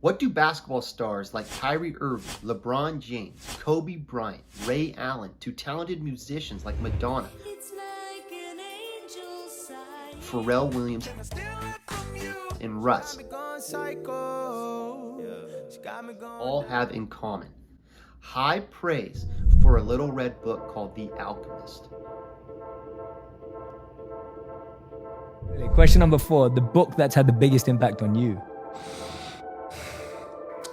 What do basketball stars like Kyrie Irving, LeBron James, Kobe Bryant, Ray Allen, to talented musicians like Madonna, Pharrell Williams, and Russ all have in common? High praise for a little red book called The Alchemist. Question number 4, the book that's had the biggest impact on you.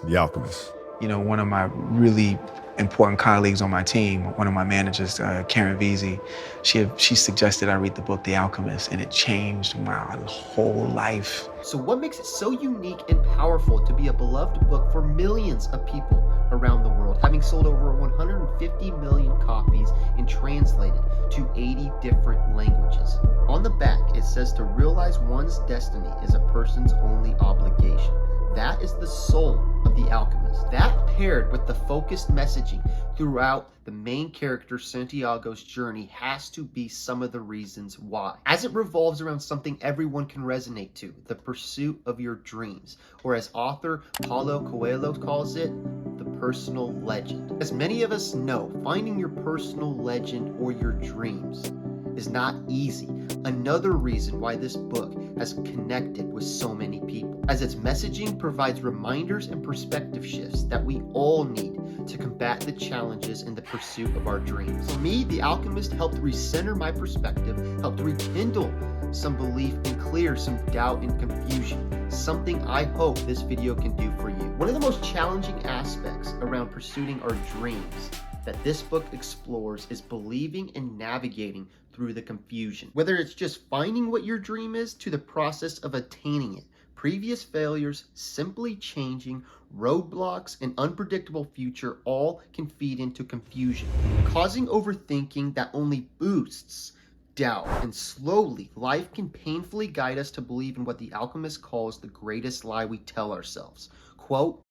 The Alchemist. You know, one of my really important colleagues on my team, one of my managers, Karen Veazey, she suggested I read the book The Alchemist, and it changed my whole life. So what makes it so unique and powerful to be a beloved book for millions of people around the world, having sold over 150 million copies and translated to 80 different languages? On the back, it says to realize one's destiny is a person's only obligation. That is the soul of The Alchemist. That, paired with the focused messaging throughout the main character Santiago's journey, has to be some of the reasons why. As it revolves around something everyone can resonate to, the pursuit of your dreams, or as author Paulo Coelho calls it, the personal legend. As many of us know, finding your personal legend or your dreams is not easy. Another reason why this book has connected with so many people, as its messaging provides reminders and perspective shifts that we all need to combat the challenges in the pursuit of our dreams. For me, The Alchemist helped recenter my perspective, helped rekindle some belief and clear some doubt and confusion, something I hope this video can do for you. One of the most challenging aspects around pursuing our dreams that this book explores is believing and navigating through the confusion. Whether it's just finding what your dream is to the process of attaining it, previous failures, simply changing, roadblocks, and unpredictable future all can feed into confusion, causing overthinking that only boosts doubt, and slowly life can painfully guide us to believe in what The Alchemist calls the greatest lie we tell ourselves. Quote,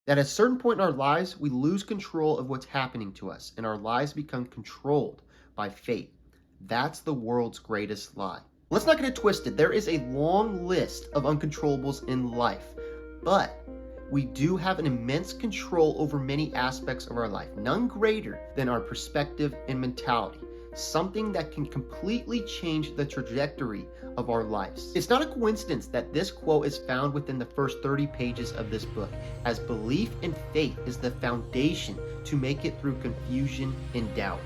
that at a certain point in our lives, we lose control of what's happening to us, and our lives become controlled by fate. That's the world's greatest lie. Let's not get it twisted. There is a long list of uncontrollables in life, but we do have an immense control over many aspects of our life, none greater than our perspective and mentality, something that can completely change the trajectory of our lives. It's not a coincidence that this quote is found within the first 30 pages of this book, as belief and faith is the foundation to make it through confusion and doubt.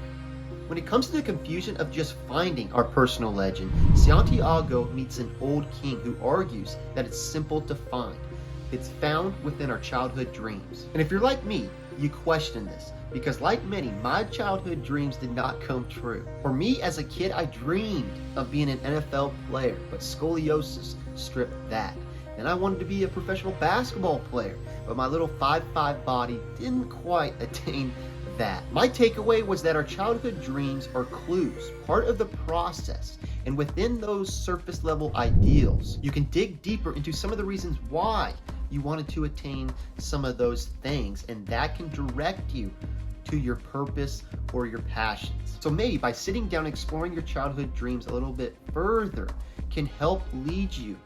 When it comes to the confusion of just finding our personal legend, Santiago meets an old king who argues that it's simple to find. It's found within our childhood dreams. And if you're like me, you question this, because like many, my childhood dreams did not come true. For me as a kid, I dreamed of being an NFL player, but scoliosis stripped that. And I wanted to be a professional basketball player, but my little 5'5" body didn't quite attain that. My takeaway was that our childhood dreams are clues, part of the process, and within those surface level ideals, you can dig deeper into some of the reasons why you wanted to attain some of those things, and that can direct you to your purpose or your passions. So maybe by sitting down and exploring your childhood dreams a little bit further can help lead you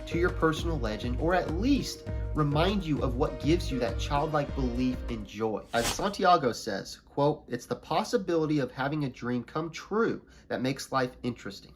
to your personal legend, or at least remind you of what gives you that childlike belief and joy. As Santiago says, quote, it's the possibility of having a dream come true that makes life interesting.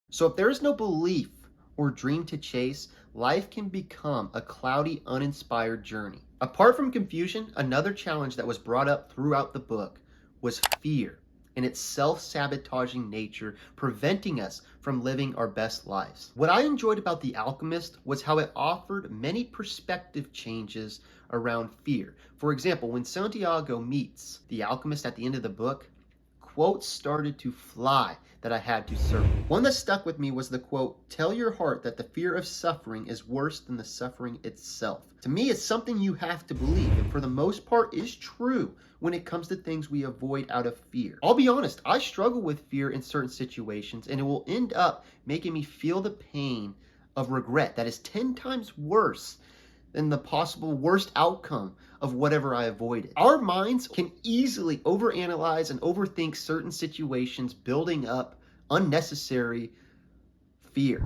So if there is no belief or dream to chase, life can become a cloudy, uninspired journey. Apart from confusion, another challenge that was brought up throughout the book was fear and its self-sabotaging nature, preventing us from living our best lives. What I enjoyed about The Alchemist was how it offered many perspective changes around fear. For example, when Santiago meets The Alchemist at the end of the book, quotes started to fly that I had to circle. One that stuck with me was the quote, tell your heart that the fear of suffering is worse than the suffering itself. To me, it's something you have to believe, and for the most part is true when it comes to things we avoid out of fear. I'll be honest, I struggle with fear in certain situations, and it will end up making me feel the pain of regret that is 10 times worse than the possible worst outcome of whatever I avoided. Our minds can easily overanalyze and overthink certain situations, building up unnecessary fear.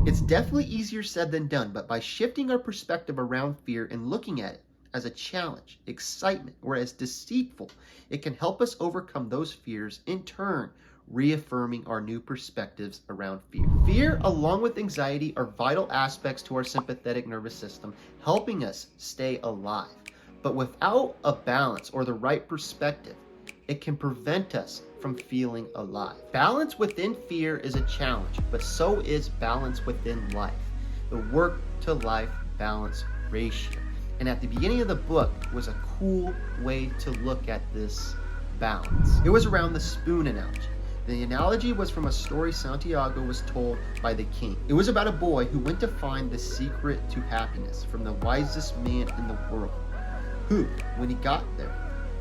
It's definitely easier said than done, but by shifting our perspective around fear and looking at it as a challenge, excitement, or as deceitful, it can help us overcome those fears, in turn, reaffirming our new perspectives around fear. Fear, along with anxiety, are vital aspects to our sympathetic nervous system, helping us stay alive. But without a balance or the right perspective, it can prevent us from feeling alive. Balance within fear is a challenge, but so is balance within life. The work-to-life balance ratio. And at the beginning of the book was a cool way to look at this balance. It was around the spoon analogy. The analogy was from a story Santiago was told by the king. It was about a boy who went to find the secret to happiness from the wisest man in the world, who, when he got there,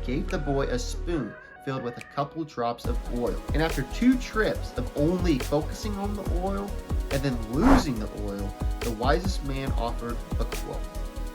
gave the boy a spoon filled with a couple drops of oil. And after 2 trips of only focusing on the oil and then losing the oil, the wisest man offered a quote.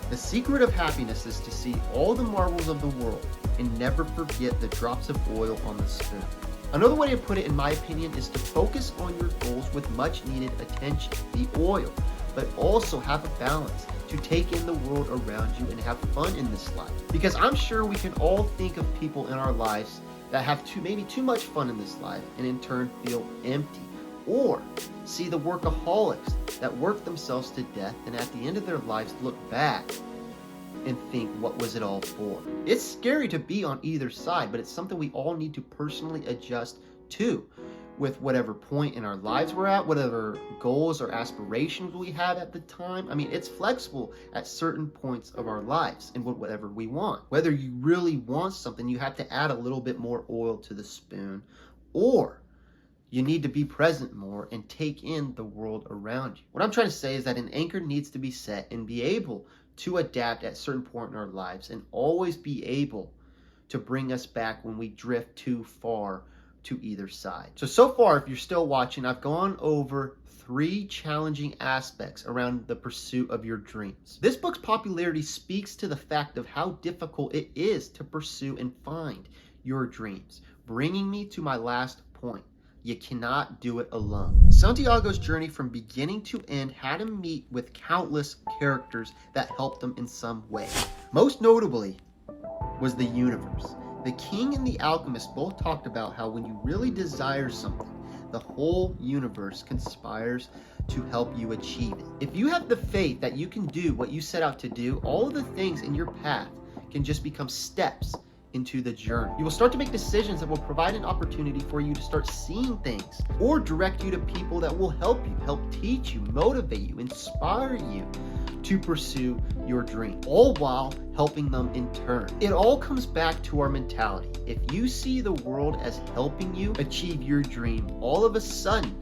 The secret of happiness is to see all the marvels of the world and never forget the drops of oil on the spoon. Another way to put it, in my opinion, is to focus on your goals with much needed attention, the oil, but also have a balance to take in the world around you and have fun in this life. Because I'm sure we can all think of people in our lives that have maybe too much fun in this life and in turn feel empty. Or see the workaholics that work themselves to death and at the end of their lives look back and think, what was it all for? It's scary to be on either side, but it's something we all need to personally adjust to with whatever point in our lives we're at, whatever goals or aspirations we have at the time. I mean, it's flexible at certain points of our lives and whatever we want. Whether you really want something, you have to add a little bit more oil to the spoon, or you need to be present more and take in the world around you. What I'm trying to say is that an anchor needs to be set and be able to adapt at certain point in our lives and always be able to bring us back when we drift too far to either side. So far, if you're still watching, I've gone over 3 challenging aspects around the pursuit of your dreams. This book's popularity speaks to the fact of how difficult it is to pursue and find your dreams, bringing me to my last point. You cannot do it alone. Santiago's journey from beginning to end had him meet with countless characters that helped him in some way. Most notably was the universe. The king and the alchemist both talked about how when you really desire something, the whole universe conspires to help you achieve it. If you have the faith that you can do what you set out to do, all of the things in your path can just become steps into the journey. You will start to make decisions that will provide an opportunity for you to start seeing things or direct you to people that will help you, help teach you, motivate you, inspire you to pursue your dream, all while helping them in turn. It all comes back to our mentality. If you see the world as helping you achieve your dream, all of a sudden,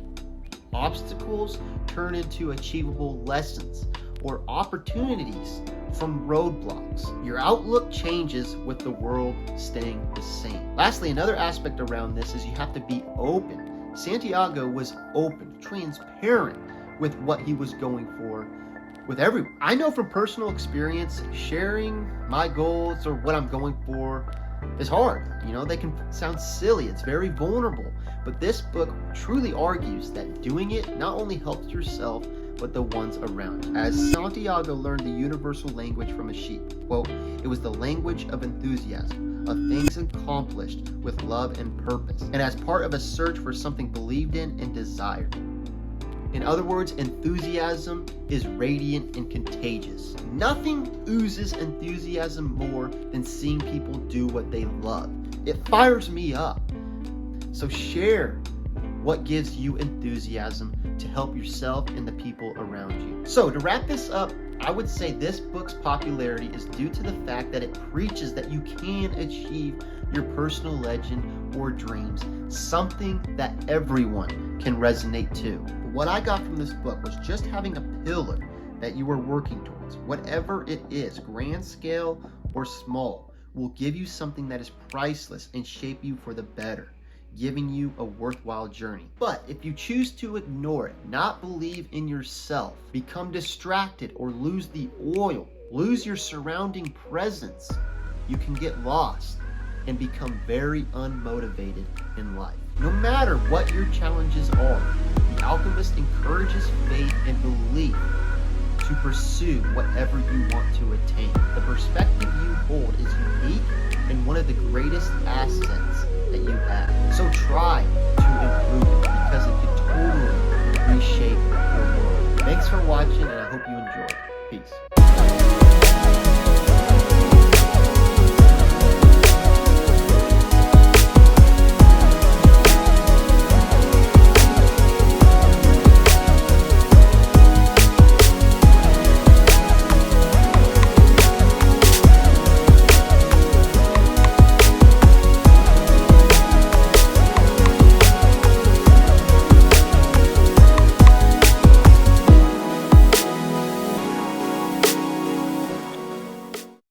obstacles turn into achievable lessons or opportunities from roadblocks. Your outlook changes with the world staying the same. Lastly, another aspect around this is you have to be open. Santiago was open, transparent with what he was going for with everyone. I know from personal experience, sharing my goals or what I'm going for is hard. You know, they can sound silly. It's very vulnerable. But this book truly argues that doing it not only helps yourself, but the ones around you. As Santiago learned the universal language from a sheep, quote, it was the language of enthusiasm, of things accomplished with love and purpose, and as part of a search for something believed in and desired. In other words, enthusiasm is radiant and contagious. Nothing oozes enthusiasm more than seeing people do what they love. It fires me up. So share what gives you enthusiasm to help yourself and the people around you. So to wrap this up, I would say this book's popularity is due to the fact that it preaches that you can achieve your personal legend or dreams, something that everyone can resonate to. But what I got from this book was just having a pillar that you are working towards, whatever it is, grand scale or small, will give you something that is priceless and shape you for the better, giving you a worthwhile journey. But if you choose to ignore it, not believe in yourself, become distracted, or lose the oil, lose your surrounding presence, you can get lost and become very unmotivated in life. No matter what your challenges are, you Alchemist encourages faith and belief to pursue whatever you want to attain. The perspective you hold is unique and one of the greatest assets that you have. So try to improve it because it could totally reshape your world. Thanks for watching, and I hope you enjoyed. Peace.